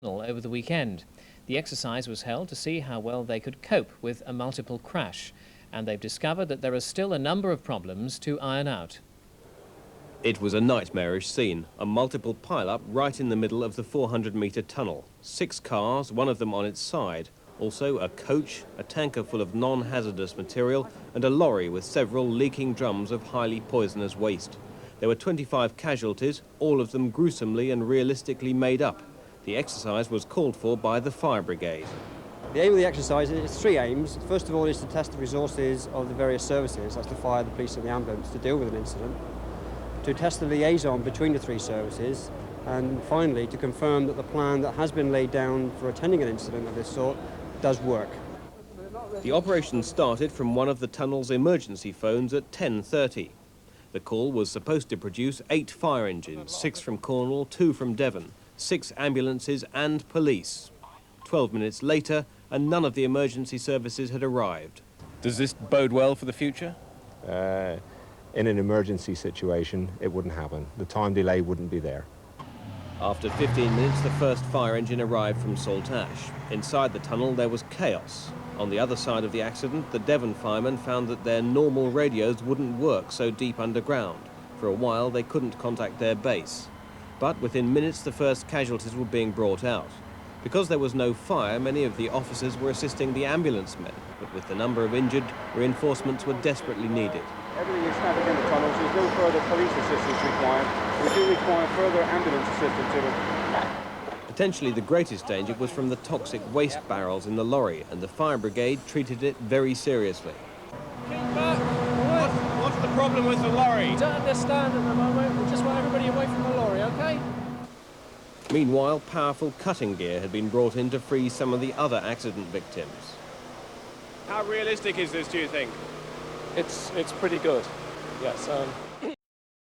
over the weekend. The exercise was held to see how well they could cope with a multiple crash, and they've discovered that there are still a number of problems to iron out. It was a nightmarish scene, a multiple pile-up right in the middle of the 400-metre tunnel. 6 cars, one of them on its side. Also a coach, a tanker full of non-hazardous material, and a lorry with several leaking drums of highly poisonous waste. There were 25 casualties, all of them gruesomely and realistically made up. The exercise was called for by the fire brigade. The aim of the exercise is 3 aims. First of all is to test the resources of the various services, that's the fire, the police and the ambulance, to deal with an incident. To test the liaison between the 3 services, and finally to confirm that the plan that has been laid down for attending an incident of this sort does work. The operation started from one of the tunnel's emergency phones at 10:30. The call was supposed to produce 8 fire engines, 6 from Cornwall, 2 from Devon, 6 ambulances and police. 12 minutes later, and none of the emergency services had arrived. Does this bode well for the future? In an emergency situation, it wouldn't happen. The time delay wouldn't be there. After 15 minutes, the first fire engine arrived from Saltash. Inside the tunnel, there was chaos. On the other side of the accident, the Devon firemen found that their normal radios wouldn't work so deep underground. For a while, they couldn't contact their base. But within minutes, the first casualties were being brought out. Because there was no fire, many of the officers were assisting the ambulance men. But with the number of injured, reinforcements were desperately needed. Everything is snapping in the tunnels. There's no further police assistance required. We do require further ambulance assistance in it. Potentially the greatest danger was from the toxic waste barrels in the lorry, and the fire brigade treated it very seriously. What's the problem with the lorry? Don't understand at the moment. We just want everybody away from the lorry, okay? Meanwhile, powerful cutting gear had been brought in to free some of the other accident victims. How realistic is this, do you think? It's pretty good, yes.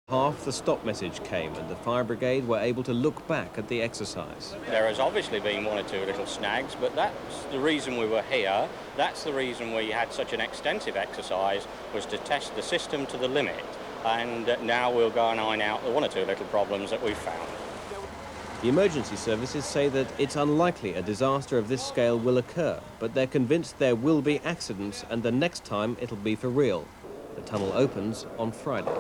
Half the stop message came, and the fire brigade were able to look back at the exercise. There has obviously been 1 or 2 little snags, but that's the reason we were here. That's the reason we had such an extensive exercise, was to test the system to the limit. And now we'll go and iron out the 1 or 2 little problems that we've found. The emergency services say that it's unlikely a disaster of this scale will occur, but they're convinced there will be accidents, and the next time it'll be for real. The tunnel opens on Friday.